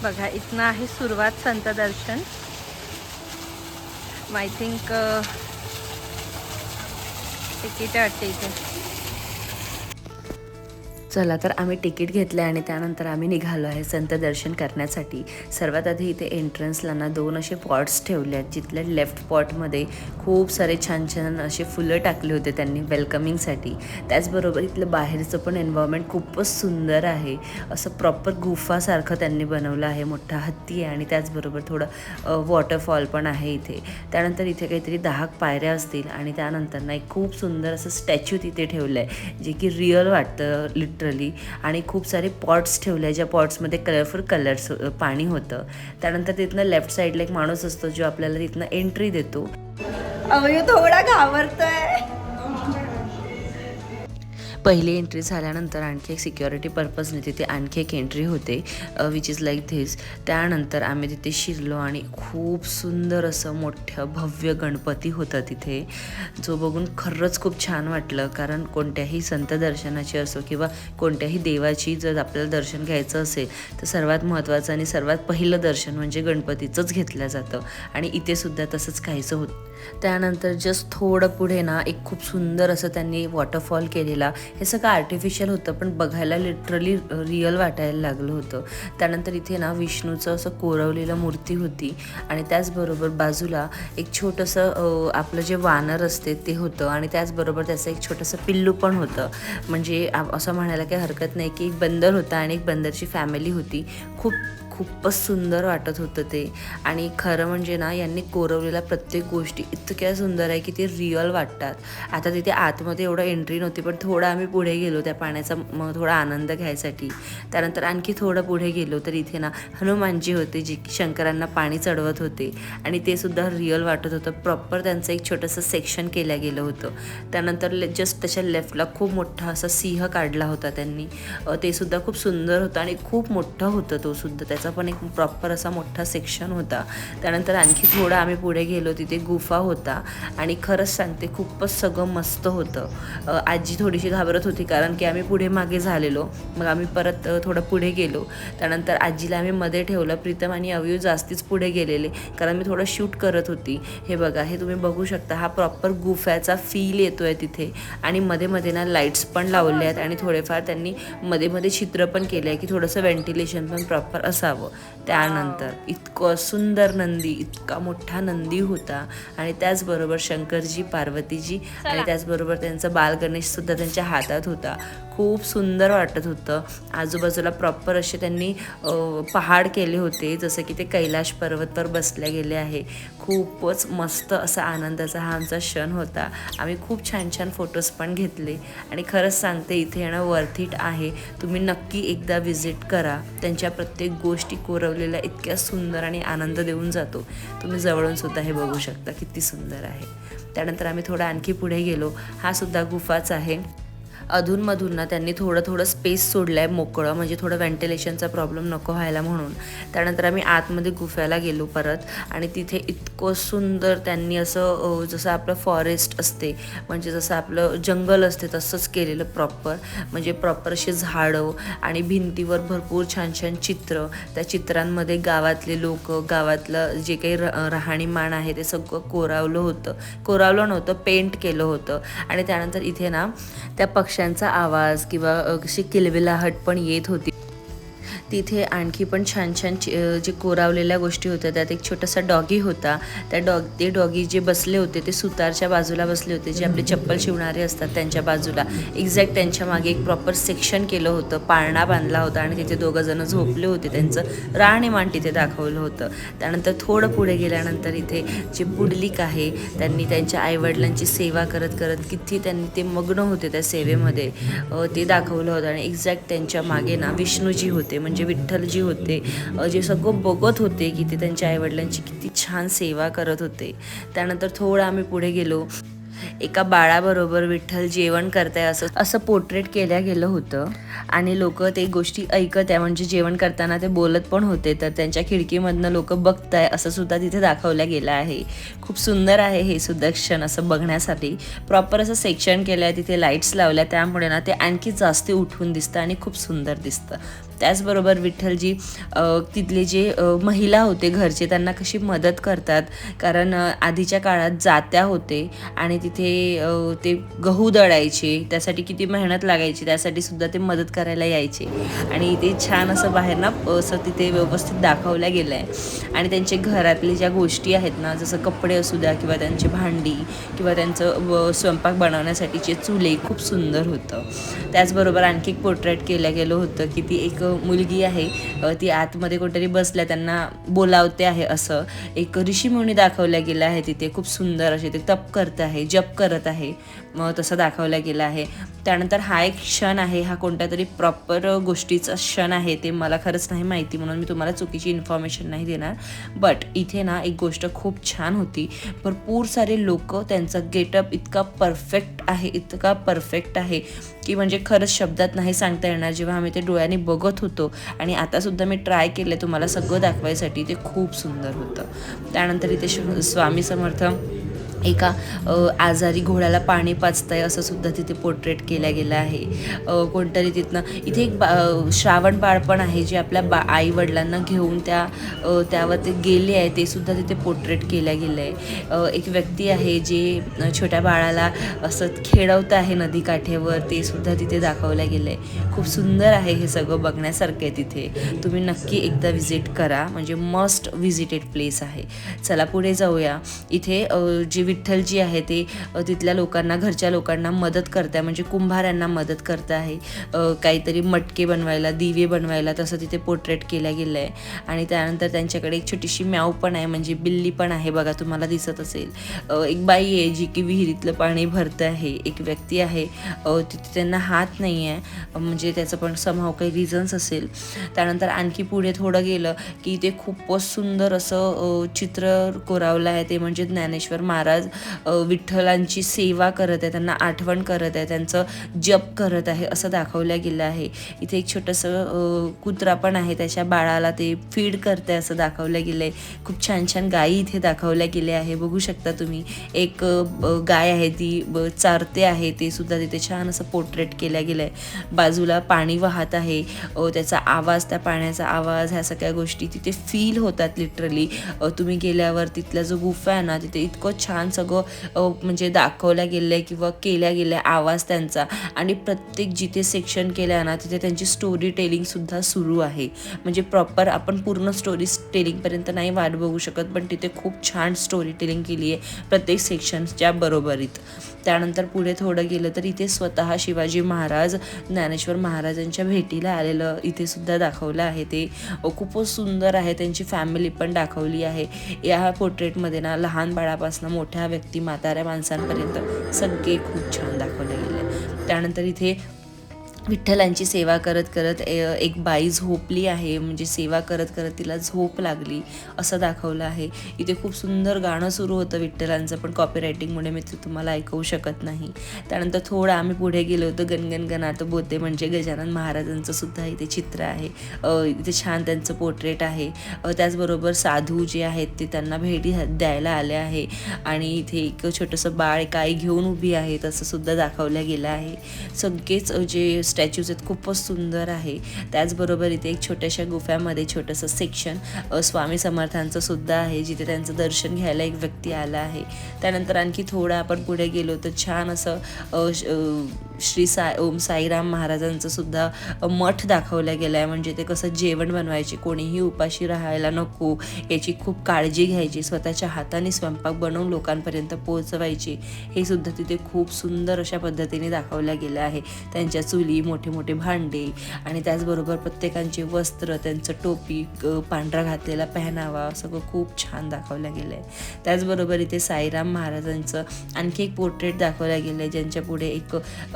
बघा इथनं आहे सुरुवात संत दर्शन. आय थिंक तिकीट वाटते इथे. चला तर आम्ही तिकीट घेतलं आणि त्यानंतर आम्ही निघालो आहे संत दर्शन करण्यासाठी. सर्वात आधी इथे एंट्रन्सला ना 2 असे पॉट्स ठेवले आहेत, जिथल्या लेफ्ट पॉटमध्ये खूप सारे छान छान असे फुलं टाकले होते त्यांनी वेलकमिंगसाठी. त्याचबरोबर इथलं बाहेरचं पण एन्व्हायरमेंट खूपच सुंदर आहे. असं प्रॉपर गुफासारखं त्यांनी बनवलं आहे. मोठा हत्ती आहे आणि त्याचबरोबर थोडं वॉटरफॉल पण आहे इथे. त्यानंतर इथे काहीतरी 10 पायऱ्या असतील आणि त्यानंतर ना एक खूप सुंदर असं स्टॅच्यू तिथे ठेवलं आहे, जे की रिअल वाटतं लिटरली. आणि खूप सारे पॉट्स ठेवले, ज्या पॉट्समध्ये कलरफुल कलर्स पाणी होतं. त्यानंतर तिथनं लेफ्ट साईडला एक माणूस असतो जो आपल्याला तिथनं एंट्री देतो. अवयव थोडा घाबरतोय. पहिली एंट्री झाल्यानंतर आणखी एक सिक्युरिटी पर्पजने तिथे आणखी एक एंट्री होते, विच इज लाईक धिस. त्यानंतर आम्ही तिथे शिरलो आणि खूप सुंदर असं मोठं भव्य गणपती होतं तिथे, जो बघून खरंच खूप छान वाटलं. कारण कोणत्याही संत दर्शनाची असो किंवा कोणत्याही देवाची जर आपल्याला दर्शन घ्यायचं असेल तर सर्वात महत्त्वाचं आणि सर्वात पहिलं दर्शन म्हणजे गणपतीचंच घेतलं जातं. आणि इथे सुद्धा तसंच काहीचं होतं. त्यानंतर जस्ट थोडं पुढे ना एक खूप सुंदर असं त्यांनी वॉटरफॉल केलेला. हे सगळं आर्टिफिशियल होतं पण बघायला लिटरली रिअल वाटायला लागलं होतं. त्यानंतर इथे ना विष्णूचं असं कोरवलेलं मूर्ती होती आणि त्याचबरोबर बाजूला एक छोटंसं आपलं जे वानर असते ते होतं आणि त्याचबरोबर त्याचं एक छोटंसं पिल्लू पण होतं. म्हणजे असं म्हणायला काही हरकत नाही की एक बंदर होता आणि एक बंदरची फॅमिली होती. खूपच सुंदर वाटत होतं ते. आणि खरं म्हणजे ना यांनी कोरवलेल्या प्रत्येक गोष्टी इतक्या सुंदर आहे की ते रिअल वाटतात. आता तिथे आतमध्ये एवढं एंट्री नव्हती पण थोडं आम्ही पुढे गेलो त्या पाण्याचा मग थोडा आनंद घ्यायसाठी. त्यानंतर आणखी थोडं पुढे गेलो तर इथे ना हनुमानजी होते, जे की शंकरांना पाणी चढवत होते आणि ते सुद्धा रिअल वाटत होतं. प्रॉपर त्यांचं एक छोटंसं सेक्शन केलं गेलं होतं. त्यानंतर जस्ट त्याच्या लेफ्टला खूप मोठा असा सिंह काढला होता त्यांनी. ते सुद्धा खूप सुंदर होतं आणि खूप मोठं होतं तो सुद्धा. त्याचा पण एक प्रॉपर असा मोठा सेक्शन होता. त्यानंतर आणखी थोडं आम्ही पुढे गेलो, तिथे गुफा होता आणि खरंच सांगते खूपच सगळं मस्त होतं. आजी थोडीशी घाबरत होती कारण की आम्ही पुढे मागे झालेलो. मग आम्ही परत थोडं पुढे गेलो. त्यानंतर आजीला आम्ही मध्ये ठेवलं. प्रीतम आणि अवयव जास्तीच पुढे गेलेले कारण मी थोडं शूट करत होती. हे बघा, हे तुम्ही बघू शकता. हा प्रॉपर गुफ्याचा फील येतोय तिथे आणि मध्ये मध्ये ना लाईट्स पण लावले आहेत आणि थोडेफार त्यांनी मध्ये मध्ये चित्र पण केले आहे की थोडंसं व्हेंटिलेशन पण प्रॉपर असावं. त्यानंतर इतकं सुंदर नंदी, इतका मोठा नंदी होता आणि त्याचबरोबर शंकरजी, पार्वतीजी आणि त्याचबरोबर त्यांचा बाल गणेश सुद्धा त्यांच्या हातात होता. खूप सुंदर वाटत होतं. आजूबाजूला प्रॉपर असे त्यांनी पहाड केले होते, जसं की ते कैलाश पर्वतवर बसले गेले आहे. खूपच मस्त असा आनंदाचा हा आमचा क्षण होता. आम्ही खूप छान छान फोटोज पण घेतले आणि खरंच सांगते इथे येणं वर्थ इट आहे. तुम्ही नक्की एकदा व्हिजिट करा. त्यांच्या प्रत्येक गोष्टी कोरवलेल्या इतक्या सुंदर आणि आनंद देऊन जातो. तुम्ही जवळून सुद्धा हे बघू शकता किती सुंदर आहे. त्यानंतर आम्ही थोडं आणखी पुढे गेलो. हा सुद्धा गुफाच आहे. अधूनमधून ना त्यांनी थोडं स्पेस सोडलं आहे मोकळं, म्हणजे थोडं व्हेंटिलेशनचा प्रॉब्लेम नको व्हायला म्हणून. त्यानंतर आम्ही आतमध्ये गुफ्याला गेलो परत आणि तिथे इतकं सुंदर त्यांनी असं जसं आपलं फॉरेस्ट असते, म्हणजे जसं आपलं जंगल असते तसंच केलेलं प्रॉपर. म्हणजे प्रॉपर असे झाडं आणि भिंतीवर भरपूर छान छान चित्र. त्या चित्रांमध्ये गावातले लोक, गावातलं जे काही राहणीमान आहे ते सगळं कोरावलं नव्हतं, पेंट केलं होतं. आणि त्यानंतर इथे ना त्या पक्ष्यांचा आवाज किंवा अशी किलबिलाहट पण येत होती. तिथे आणखी पण छान छान जे कोरावलेल्या गोष्टी होत्या. त्यात एक छोटासा डॉगी होता. ते डॉगी जे बसले होते ते सुतारच्या बाजूला बसले होते, जे आपले चप्पल शिवणारे असतात त्यांच्या बाजूला. एक्झॅक्ट त्यांच्या मागे एक प्रॉपर सेक्शन केलं होतं, पाळणा बांधला होता आणि तिथे 2 जण झोपले होते. त्यांचं राहणीमान तिथे दाखवलं होतं. त्यानंतर थोडं पुढे गेल्यानंतर इथे जे पुडलिक आहे, त्यांनी त्यांच्या आईवडिलांची सेवा करत करत किती त्यांनी ते मग्न होते त्या सेवेमध्ये, ते दाखवलं होतं. आणि एक्झॅक्ट त्यांच्या मागे ना विष्णूजी होते, म्हणजे विठ्ठलजी होते, जे सगळं बघत होते की ते त्यांच्या आईवडिलांची किती छान सेवा करत होते. त्यानंतर थोडं आम्ही पुढे गेलो. एका बाळाबरोबर विठ्ठल जेवण करताय असं पोर्ट्रेट केलं गेलं होतं आणि लोक ते गोष्टी ऐकत आहे, म्हणजे जेवण करताना ते बोलत पण होते, तर त्यांच्या खिडकीमधनं लोक बघताय असं सुद्धा तिथे दाखवलं गेलं आहे. खूप सुंदर आहे हे सुद्धा क्षण असं बघण्यासाठी. प्रॉपर असं सेक्शन केलं आहे, तिथे लाईट्स लावल्या, त्यामुळे ना ते आणखी जास्त उठून दिसतं आणि खूप सुंदर दिसतं. त्याचबरोबर विठ्ठलजी तिथले जे महिला होते घरचे त्यांना कशी मदत करतात, कारण आधीच्या काळात जात्या होते आणि तिथे ते गहू दळायचे, त्यासाठी किती मेहनत लागायची, त्यासाठी सुद्धा ते मदत करायला यायचे. आणि ते छान असं बाहेर ना असं तिथे व्यवस्थित दाखवलं गेलं आहे. आणि त्यांचे घरातले ज्या गोष्टी आहेत ना, जसं कपडे असू द्या किंवा त्यांची भांडी किंवा त्यांचं स्वयंपाक बनवण्यासाठीचे चुले, खूप सुंदर होतं. त्याचबरोबर आणखी एक पोर्ट्रेट केलं गेलं होतं की ती एक मुलगी आहे, ती आतमध्ये कोणतरी बसल्या त्यांना बोलावते आहे, असं एक ऋषीमुनी दाखवल्या गेलं आहे. तिथे खूप सुंदर असे ते तप करत आहे, जप करत आहे, मग तसं दाखवलं गेलं आहे. त्यानंतर हा एक क्षण आहे, हा कोणत्या तरी प्रॉपर गोष्टीचा क्षण आहे, ते मला खरंच नाही माहिती, म्हणून मी तुम्हाला चुकीची इन्फॉर्मेशन नाही देणार. बट इथे ना एक गोष्ट खूप छान होती. भरपूर सारे लोक, त्यांचा गेटअप इतका परफेक्ट आहे की म्हणजे खरंच शब्दात नाही सांगता येणार. जेव्हा आम्ही ते डोळ्यांनी बघत होतो आणि आतासुद्धा मी ट्राय केलं तुम्हाला सगळं दाखवायसाठी, ते खूप सुंदर होतं. त्यानंतर इथे स्वामी समर्थ एका आजारी घोड्याला पाणी पाजताय असं सुद्धा तिथे पोर्ट्रेट केलं गेलं आहे. कोणतरी तिथनं इथे एक श्रावण बाळ पण आहे, जे आपल्या आई वडिलांना घेऊन त्यावर ते गेले आहे, ते सुद्धा तिथे पोर्ट्रेट केलं गेलं आहे. एक व्यक्ती आहे जे छोट्या बाळाला असं खेळवत आहे नदीकाठेवर, ते सुद्धा तिथे दाखवलं गेलं आहे. खूप सुंदर आहे, हे सगळं बघण्यासारखं आहे. तिथे तुम्ही नक्की एकदा व्हिजिट करा, म्हणजे मस्ट व्हिजिटेड प्लेस आहे. चला पुढे जाऊया. इथे जे विठ्ठलजी आहे ते तिथल्या लोकांना, घरच्या लोकांना मदत करताय, म्हणजे कुंभारांना मदत करत आहे काहीतरी मटके बनवायला, दिवे बनवायला, तसं तिथे पोर्ट्रेट केलं गेलं आहे. आणि त्यानंतर त्यांच्याकडे एक छोटीशी म्याव पण आहे, म्हणजे बिल्ली पण आहे बघा, तुम्हाला दिसत असेल. एक बाई आहे जी की विहिरीतलं पाणी भरत आहे. एक व्यक्ती आहे, तिथे त्यांना हात नाही आहे, म्हणजे त्याचं पण समहाव काही रिझन्स असेल. त्यानंतर आणखी पुढे थोडं गेलं की ते खूपच सुंदर असं चित्र कोरावलं आहे, ते म्हणजे ज्ञानेश्वर महाराज विठ्ठलांची सेवा करत आहे, त्यांना आठवण करत आहे, त्यांचं जप करत आहे, असं दाखवलं गेलं आहे. इथे एक छोटंसं कुत्रा पण आहे, त्याच्या बाळाला ते फीड करत आहे असं दाखवलं गेलं आहे. खूप छान छान गायी इथे दाखवल्या गेल्या आहे, बघू शकता तुम्ही. एक गाय आहे, ती चारते आहे, ते सुद्धा तिथे छान असं पोर्ट्रेट केलं गेलं आहे. बाजूला पाणी वाहत आहे, त्याचा आवाज, त्या पाण्याचा आवाज, ह्या सगळ्या गोष्टी तिथे फील होतात लिटरली. तुम्ही गेल्यावर तिथला जो गुफा आहे ना, तिथे इतकं छान सगळं म्हणजे दाखवल्या गेलं आहे किंवा केल्या गेल्या आवाज त्यांचा. आणि प्रत्येक जिथे सेक्शन केलं आहे ना, तिथे त्यांची स्टोरी टेलिंगसुद्धा सुरू आहे. म्हणजे प्रॉपर आपण पूर्ण स्टोरी टेलिंगपर्यंत नाही वाट बघू शकत, पण तिथे खूप छान स्टोरी टेलिंग केली आहे प्रत्येक सेक्शन्सच्या बरोबरीत. त्यानंतर पुढे थोडं गेलं तर इथे स्वतः शिवाजी महाराज ज्ञानेश्वर महाराजांच्या भेटीला आलेलं इथे सुद्धा दाखवलं आहे. ते खूपच सुंदर आहे. त्यांची फॅमिली पण दाखवली आहे या पोर्ट्रेटमध्ये ना. लहान बाळापासून मोठ्या व्यक्ती, म्हाताऱ्या माणसांपर्यंत सगळे खूप छान दाखवले गेले. त्यानंतर इथे विठ्ठलांची सेवा करत करत एक बाई झोपली आहे, म्हणजे सेवा करत करत तिला झोप लागली असं दाखवलं आहे. इथे खूप सुंदर गाणं सुरू होतं विठ्ठलांचं, पण कॉपीरायटिंगमुळे मी ते तुम्हाला ऐकवू शकत नाही. त्यानंतर थोडं आम्ही पुढे गेलो होतो. गणगण गणात बोते म्हणजे गजानन महाराजांचं सुद्धा इथे चित्र आहे. इथे छान त्यांचं पोर्ट्रेट आहे. त्याचबरोबर साधू जे आहेत ते त्यांना भेटी द्यायला आले आहे. आणि इथे एक छोटंसं बाळ एक आई घेऊन उभी आहे, तसं सुद्धा दाखवलं गेलं आहे. सगळेच जे स्टॅच्यूज आहेत खूपच सुंदर आहे. त्याचबरोबर इथे एक छोट्याशा गुफ्यामध्ये छोटंसं सेक्शन स्वामी समर्थांचं सुद्धा आहे, जिथे त्यांचं दर्शन घ्यायला एक व्यक्ती आला आहे. त्यानंतर आणखी थोडं आपण पुढे गेलो तर छान असं श्री ओम साईराम महाराजांचं सुद्धा मठ दाखवलं गेलं आहे. म्हणजे ते कसं जेवण बनवायचे, कोणीही उपाशी राहायला नको याची खूप काळजी घ्यायची, स्वतःच्या हाताने स्वयंपाक बनवून लोकांपर्यंत पोहोचवायचे, हे सुद्धा तिथे खूप सुंदर अशा पद्धतीने दाखवलं गेलं आहे. त्यांच्या चुली, मोठे मोठे भांडे आणि त्याचबरोबर प्रत्येकांचे वस्त्र, त्यांचं टोपी, पांढरा घातलेला पहनावा, सगळं खूप छान दाखवलं गेलं आहे. त्याचबरोबर इथे साईराम महाराजांचं आणखी एक पोर्ट्रेट दाखवलं गेलं आहे, ज्यांच्या पुढे एक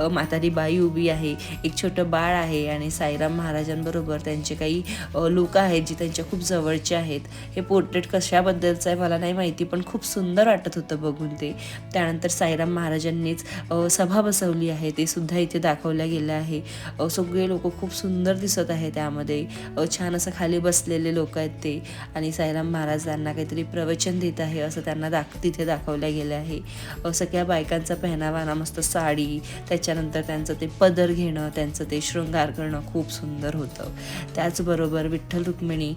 म्हातारी बाई उभी आहे, एक छोटं बाळ आहे आणि साईराम महाराजांबरोबर त्यांचे काही लोक आहेत जी त्यांच्या खूप जवळचे आहेत. हे पोर्ट्रेट कशाबद्दलचं आहे मला नाही माहिती, पण खूप सुंदर वाटत होतं बघून ते. त्यानंतर साईराम महाराजांनीच सभा बसवली आहे, ते सुद्धा इथे दाखवलं गेलं आहे. सगळे लोक खूप सुंदर दिसत आहे त्यामध्ये. छान असं खाली बसलेले लोक आहेत ते, आणि साईराम महाराजांना काहीतरी प्रवचन देत आहे असं त्यांना तिथे दाखवलं गेलं आहे. सगळ्या बायकांचा पहनावा ना, मस्त साडी, त्याच्यानंतर त्याच्यानंतर त्यांचं ते पदर घेणं, त्यांचं ते शृंगार करणं खूप सुंदर होतं. त्याचबरोबर विठ्ठल रुक्मिणी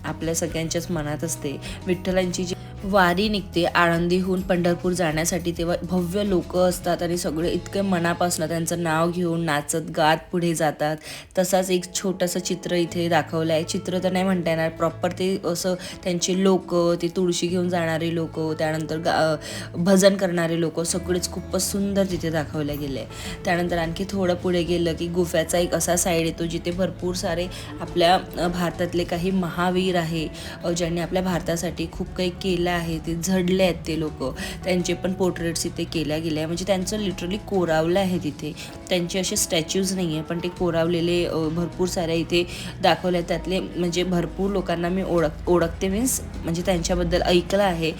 आपल्या सगळ्यांच्याच मनात असते. विठ्ठलांची जी वारी निघते आळंदीहून पंढरपूर जाण्यासाठी, तेव्हा भव्य लोक असतात आणि सगळे इतके मनापासून त्यांचं नाव घेऊन नाचत गात पुढे जातात. तसाच एक छोटंसं चित्र इथे दाखवलं आहे. चित्र तर नाही म्हणता येणार, प्रॉपर ते असं त्यांचे लोक, ते तुळशी घेऊन जाणारे लोक, त्यानंतर भजन करणारे लोक, सगळेच खूपच सुंदर तिथे दाखवले गेले. त्यानंतर आणखी थोडं पुढे गेलं की गुफ्याचा एक असा साईड येतो जिथे भरपूर सारे आपल्या भारतातले काही महावीर आहे, ज्यांनी आपल्या भारतासाठी खूप काही केलं आहे. ते झडले आहेत ते लोक, त्यांचे पण पोर्ट्रेट्स इथे केल्या गेले आहे. म्हणजे त्यांचं लिटरली कोरावलं आहे तिथे. त्यांचे असे स्टॅच्यूज नाही आहे, पण ते कोरावलेले भरपूर सारे इथे दाखवले आहेत. त्यातले म्हणजे भरपूर लोकांना मी ओळखते, मीन्स म्हणजे त्यांच्याबद्दल ऐकलं आहे.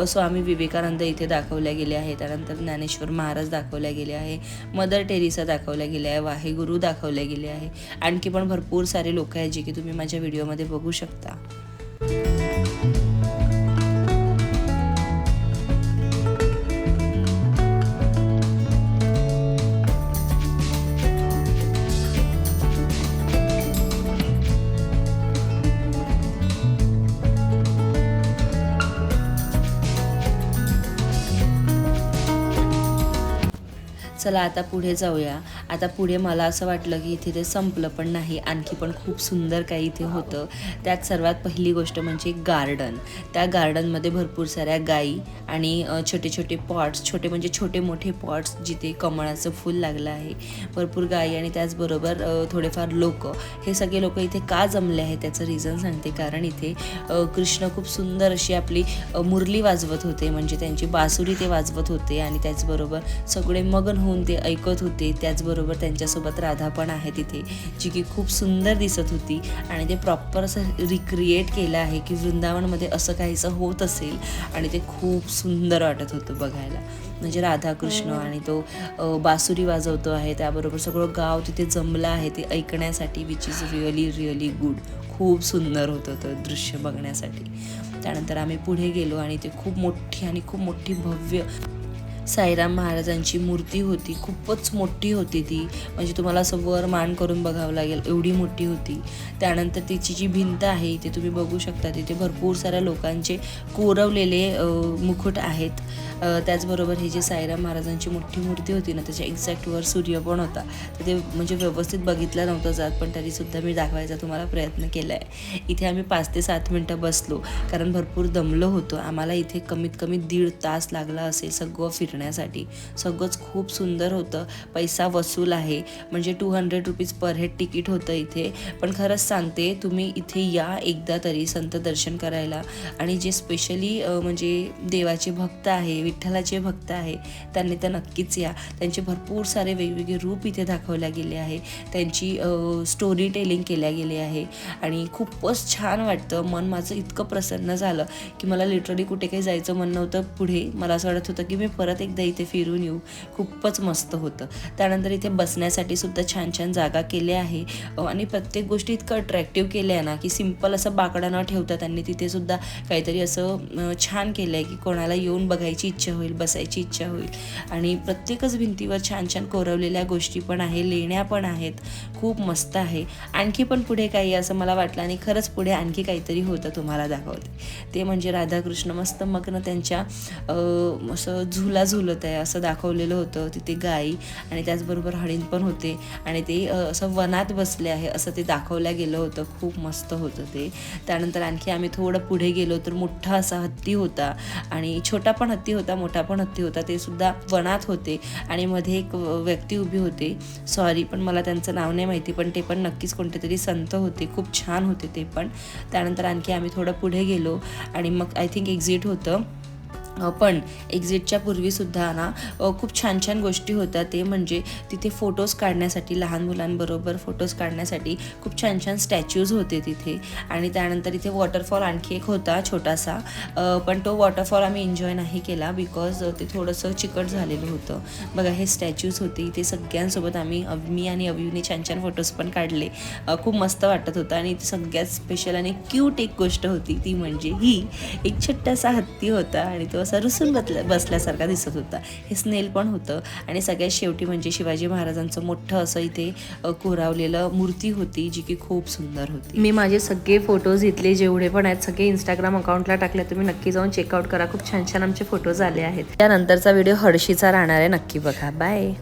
स्वामी विवेकानंद इथे दाखवल्या गेले आहे, त्यानंतर ज्ञानेश्वर महाराज दाखवल्या गेले आहे, मदर टेरेसा दाखवल्या गेल्या आहे, वाहेगुरु दाखवले गेले आहे. आणखी पण भरपूर सारे लोक आहेत जे की तुम्ही माझ्या व्हिडिओमध्ये बघू शकता. चला आता पुढे जाऊया. आता पुढे मला असं वाटलं की इथे ते संपलं, पण नाही, आणखी पण खूप सुंदर काही इथे होतं. त्यात सर्वात पहिली गोष्ट म्हणजे गार्डन. त्या गार्डनमध्ये भरपूर साऱ्या गायी आणि छोटे छोटे पॉट्स, छोटे म्हणजे छोटे मोठे पॉट्स जिथे कमळाचं फूल लागलं आहे, भरपूर गायी आणि त्याचबरोबर थोडेफार लोक. हे सगळे लोक इथे का जमले आहेत त्याचं रिझन सांगते. कारण इथे कृष्ण खूप सुंदर अशी आपली मुरली वाजवत होते, म्हणजे त्यांची बासुरी ते वाजवत होते आणि त्याचबरोबर सगळे मगन होऊन ते ऐकत होते. त्याचबरोबर त्यांच्यासोबत राधा पण आहे तिथे, जी की खूप सुंदर दिसत होती आणि ते प्रॉपर असं रिक्रिएट केलं आहे की वृंदावनमध्ये असं काहीसं होत असेल आणि ते खूप सुंदर वाटत होतं बघायला. म्हणजे राधाकृष्ण आणि तो बासुरी वाजवतो आहे, त्याबरोबर सगळं गाव तिथे जमलं आहे ते ऐकण्यासाठी, which is really really good. खूप सुंदर होतं ते दृश्य बघण्यासाठी. त्यानंतर आम्ही पुढे गेलो आणि ते खूप मोठी आणि खूप मोठी भव्य साईराम महाराजांची मूर्ती होती. खूपच मोठी होती ती, म्हणजे तुम्हाला असं वर मान करून बघावं लागेल एवढी मोठी होती. त्यानंतर तिची जी भिंत आहे ते तुम्ही बघू शकता, तिथे भरपूर साऱ्या लोकांचे कोरवलेले मुकुट आहेत. त्याचबरोबर ही जी साईराम महाराजांची मोठी मूर्ती होती ना, त्याच्या एक्झॅक्ट वर सूर्य पण होता. तर ते म्हणजे व्यवस्थित बघितलं नव्हतं जात, पण तरीसुद्धा मी दाखवायचा तुम्हाला प्रयत्न केला आहे. इथे आम्ही 5 ते 7 मिनटं बसलो, कारण भरपूर दमलो होतो. आम्हाला इथे कमीत कमी 1.5 तास लागला असेल सगळं फिरण्यासाठी. सगळंच खूप सुंदर होतं. पैसा वसूल आहे, म्हणजे 200 रुपीज पर हेड तिकीट होतं इथे. पण खरंच सांगते, तुम्ही इथे या एकदा तरी संत दर्शन करायला. आणि जे स्पेशली म्हणजे देवाचे भक्त आहे, विठ्ठलाचे भक्त आहे, त्यांनी तर नक्कीच या. त्यांचे भरपूर सारे वेगवेगळे रूप इथे दाखवल्या गेले आहे, त्यांची स्टोरी टेलिंग केल्या गेली आहे आणि खूपच छान वाटतं. मन माझं इतकं प्रसन्न झालं की मला लिटरली कुठे काही जायचं मन नव्हतं पुढे. मला असं वाटत होतं की मी परत एकदा इथे फिरून येऊ. खूपच मस्त होतं. त्यानंतर इथे बसण्यासाठी सुद्धा छान छान जागा केल्या आहे आणि प्रत्येक गोष्टी इतकं अट्रॅक्टिव्ह केल्या आहे ना की सिम्पल असं बाकडा न ठेवता त्यांनी तिथे सुद्धा काहीतरी असं छान केलं आहे की कोणाला येऊन बघायची इच्छा होईल, बसायची इच्छा होईल. आणि प्रत्येकच भिंतीवर छान छान कोरवलेल्या गोष्टी पण आहे, लेण्या पण आहेत. खूप मस्त आहे. आणखी पण पुढे काही असं मला वाटलं आणि खरंच पुढे आणखी काहीतरी होतं, तुम्हाला दाखवते. ते म्हणजे राधाकृष्ण मस्त मग्न त्यांच्या असं झुला झुलत आहे असं दाखवलेलं होतं. तिथे गाई आणि त्याचबरोबर हरिण पण होते आणि ते असं वनात बसले आहे असं ते दाखवलं गेलं होतं. खूप मस्त होतं ते. त्यानंतर आणखी आम्ही थोडं पुढे गेलो तर मोठा असा हत्ती होता आणि छोटा पण हत्ती होता, मोठा पण हत्ती होता. ते सुद्धा वनात होते आणि मध्ये एक व्यक्ती उभी होते, सॉरी पण मला त्यांचं नाव नाही माहिती, पण ते पण नक्कीच कोणते तरी संत होते. खूप छान होते ते पण. त्यानंतर आणखी आम्ही थोडं पुढे गेलो आणि मग आय थिंक एक्झिट होतं. पण एक्झिटच्या पूर्वीसुद्धा ना खूप छान छान गोष्टी होत्या. ते म्हणजे तिथे फोटोज काढण्यासाठी, लहान मुलांबरोबर फोटोज काढण्यासाठी खूप छान छान स्टॅच्यूज होते तिथे. आणि त्यानंतर इथे वॉटरफॉल आणखी एक होता छोटासा, पण तो वॉटरफॉल आम्ही एन्जॉय नाही केला बिकॉज ते थोडंसं चिकट झालेलं होतं. बघा हे स्टॅच्यूज होते इथे. सगळ्यांसोबत मी आणि अभिने छान छान फोटोज पण काढले. खूप मस्त वाटत होतं. आणि सगळ्यात स्पेशल आणि क्यूट एक गोष्ट होती ती म्हणजे ही एक छोटासा हत्ती होता आणि तो असा रुसून बसल्यासारखा दिसत होता. हे स्नेल पण होतं आणि सगळ्यात शेवटी म्हणजे शिवाजी महाराजांचं मोठं असं इथे कोरावलेलं मूर्ती होती जी की खूप सुंदर होती. मी माझे सगळे फोटोज इथले जेवढे पण आहेत सगळे इंस्टाग्राम अकाउंटला टाकले, तुम्ही नक्की जाऊन चेकआउट करा. खूप छान छान आमचे फोटोज आले आहेत. त्यानंतरचा व्हिडिओ हळशीचा राहणार आहे, नक्की बघा. बाय.